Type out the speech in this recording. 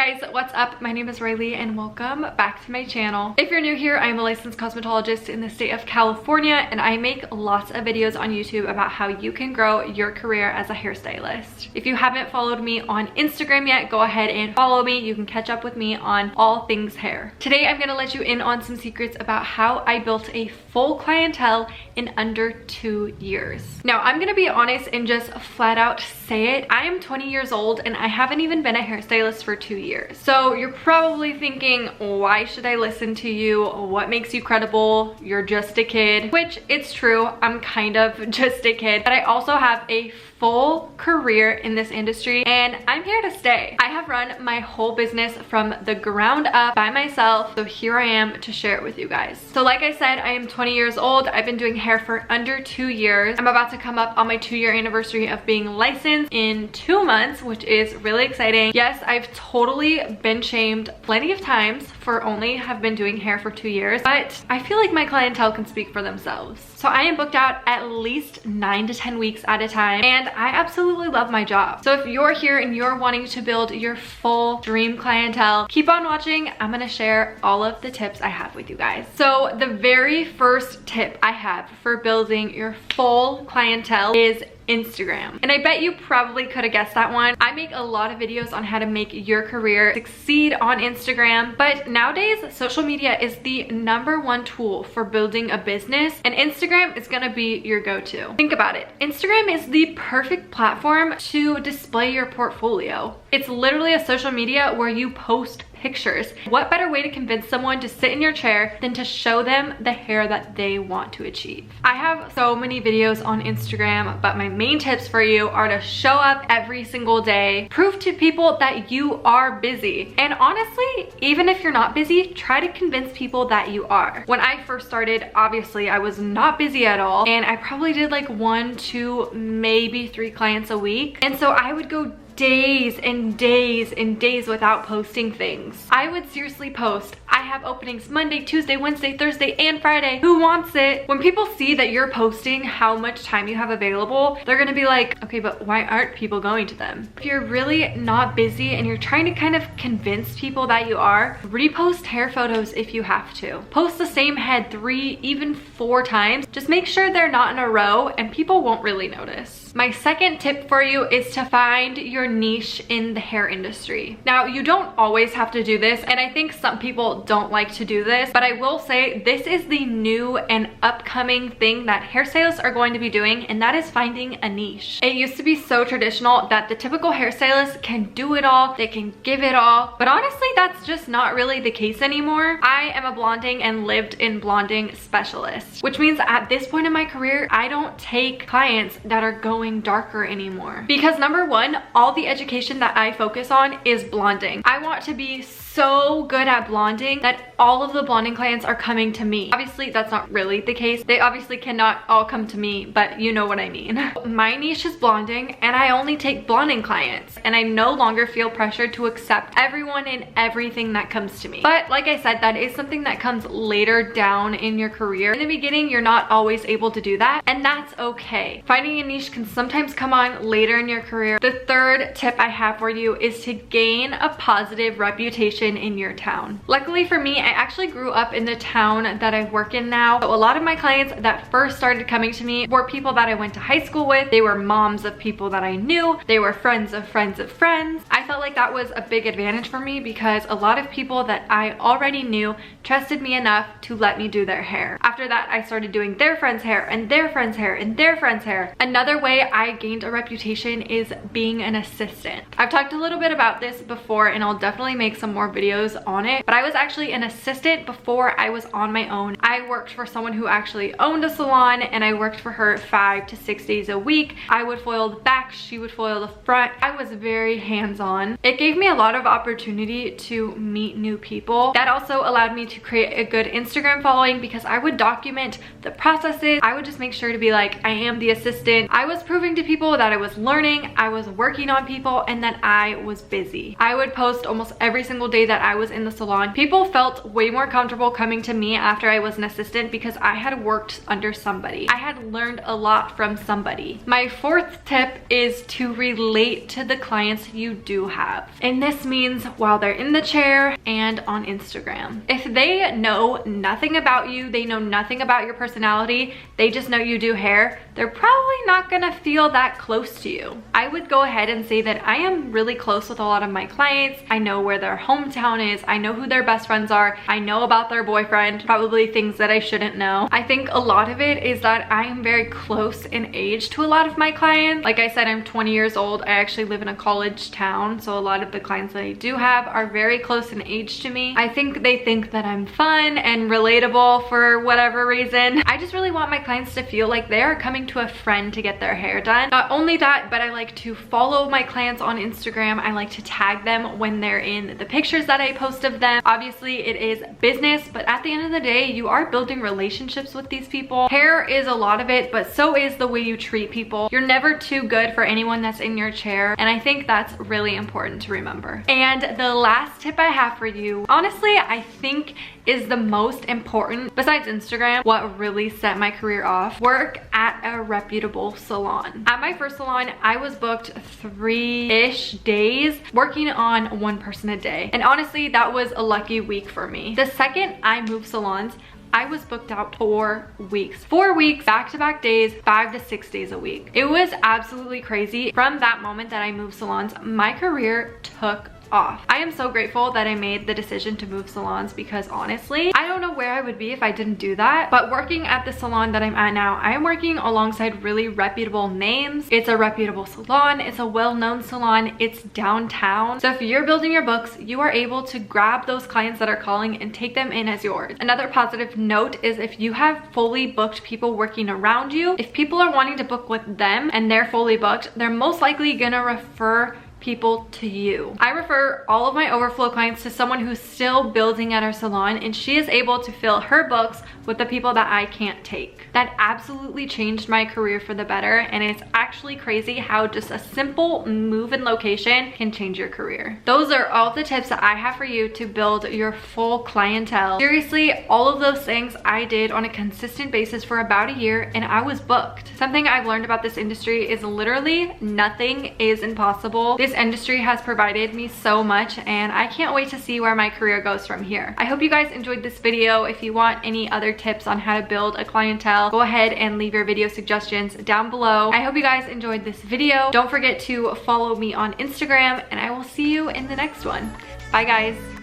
guys, what's up? My name is Reiley and welcome back to my channel. If you're new here, I'm a licensed cosmetologist in the state of California and I make lots of videos on YouTube about how you can grow your career as a hairstylist. If you haven't followed me on Instagram yet, go ahead and follow me. You can catch up with me on all things hair. Today, I'm gonna let you in on some secrets about how I built a full clientele in under 2 years. Now, I'm gonna be honest and just flat out say it. I am 20 years old and I haven't even been a hairstylist for 2 years. So you're probably thinking, why should I listen to you? What makes you credible? You're just a kid, which it's true. I'm kind of just a kid, but I also have a full career in this industry and I'm here to stay. I have run my whole business from the ground up by myself. So here I am to share it with you guys. So like I said, I am 20 years old. I've been doing hair for under 2 years. I'm about to come up on my 2-year anniversary of being licensed in 2 months, which is really exciting. Yes, I've totally been shamed plenty of times for only have been doing hair for 2 years, but I feel like my clientele can speak for themselves. So I am booked out at least 9 to 10 weeks at a time and I absolutely love my job. So if you're here and you're wanting to build your full dream clientele, keep on watching. I'm gonna share all of the tips I have with you guys. So the very first tip I have for building your full clientele is Instagram. And I bet you probably could have guessed that one. I make a lot of videos on how to make your career succeed on Instagram, but nowadays social media is the #1 tool for building a business and Instagram is gonna be your go-to. Think about it. Instagram is the perfect platform to display your portfolio. It's literally a social media where you post pictures. What better way to convince someone to sit in your chair than to show them the hair that they want to achieve? I have so many videos on Instagram, but my main tips for you are to show up every single day, prove to people that you are busy. And honestly, even if you're not busy, try to convince people that you are. When I first started, obviously I was not busy at all and I probably did like 1, 2, maybe 3 clients a week. And so I would go days and days and days without posting things. I would seriously post, I have openings Monday, Tuesday, Wednesday, Thursday, and Friday. Who wants it? When people see that you're posting how much time you have available, they're gonna be like, okay, but why aren't people going to them? If you're really not busy and you're trying to kind of convince people that you are, repost hair photos if you have to. Post the same head 3, even 4 times. Just make sure they're not in a row and people won't really notice. My second tip for you is to find your niche in the hair industry. Now, you don't always have to do this, and I think some people don't like to do this, but I will say this is the new and upcoming thing that hairstylists are going to be doing, and that is finding a niche. It used to be so traditional that the typical hairstylist can do it all, they can give it all, but honestly, that's just not really the case anymore. I am a blonding and lived in blonding specialist, which means at this point in my career, I don't take clients that are going darker anymore. Because number one, all the education that I focus on is blonding. I want to be so good at blonding that all of the blonding clients are coming to me. Obviously, that's not really the case. They obviously cannot all come to me, but you know what I mean. My niche is blonding and I only take blonding clients and I no longer feel pressured to accept everyone and everything that comes to me. But like I said, that is something that comes later down in your career. In the beginning, you're not always able to do that and that's okay. Finding a niche can sometimes come on later in your career. The third tip I have for you is to gain a positive reputation in your town. Luckily for me, I actually grew up in the town that I work in now. So a lot of my clients that first started coming to me were people that I went to high school with. They were moms of people that I knew. They were friends of friends of friends. I felt like that was a big advantage for me because a lot of people that I already knew trusted me enough to let me do their hair. After that, I started doing their friends' hair and their friends' hair and their friends' hair. Another way I gained a reputation is being an assistant. I've talked a little bit about this before and I'll definitely make some more videos on it, but I was actually an assistant before I was on my own. I worked for someone who actually owned a salon and I worked for her 5 to 6 days a week. I would foil the back, she would foil the front. I was very hands-on. It gave me a lot of opportunity to meet new people. That also allowed me to create a good Instagram following because I would document the processes. I would just make sure to be like, I am the assistant. I was proving to people that I was learning, I was working on people, and that I was busy. I would post almost every single day that I was in the salon. People felt way more comfortable coming to me after I was an assistant because I had worked under somebody. I had learned a lot from somebody. My fourth tip is to relate to the clients you do have. And this means while they're in the chair and on Instagram. If they know nothing about you, they know nothing about your personality, they just know you do hair, they're probably not gonna feel that close to you. I would go ahead and say that I am really close with a lot of my clients. I know where their hometown is. I know who their best friends are. I know about their boyfriend, probably things that I shouldn't know. I think a lot of it is that I am very close in age to a lot of my clients. Like I said, I'm 20 years old. I actually live in a college town, so a lot of the clients that I do have are very close in age to me. I think they think that I'm fun and relatable for whatever reason. I just really want my clients to feel like they are coming to a friend to get their hair done. Not only that, but I like to follow my clients on Instagram. I like to tag them when they're in the pictures that I post of them. Obviously it is business, but at the end of the day, you are building relationships with these people. Hair is a lot of it, but so is the way you treat people. You're never too good for anyone that's in your chair, and I think that's really important to remember. And the last tip I have for you, honestly, I think is the most important, besides Instagram, what really set my career off: work at a reputable salon. At my first salon, I was booked 3-ish days working on one person a day. And honestly, that was a lucky week for me. The second I moved salons, I was booked out 4 weeks. 4 weeks, back-to-back days, 5 to 6 days a week. It was absolutely crazy. From that moment that I moved salons, my career took off. I am so grateful that I made the decision to move salons because honestly, I don't know where I would be if I didn't do that. But working at the salon that I'm at now, I am working alongside really reputable names. It's a reputable salon. It's a well-known salon. It's downtown. So if you're building your books, you are able to grab those clients that are calling and take them in as yours. Another positive note is if you have fully booked people working around you, if people are wanting to book with them and they're fully booked, they're most likely gonna refer people to you. I refer all of my overflow clients to someone who's still building at our salon, and she is able to fill her books with the people that I can't take. That absolutely changed my career for the better, and it's actually crazy how just a simple move in location can change your career. Those are all the tips that I have for you to build your full clientele. Seriously, all of those things I did on a consistent basis for about a year, and I was booked. Something I've learned about this industry is literally nothing is impossible. This industry has provided me so much, and I can't wait to see where my career goes from here. I hope you guys enjoyed this video. If you want any other tips on how to build a clientele, go ahead and leave your video suggestions down below. I hope you guys enjoyed this video. Don't forget to follow me on Instagram, and I will see you in the next one. Bye guys.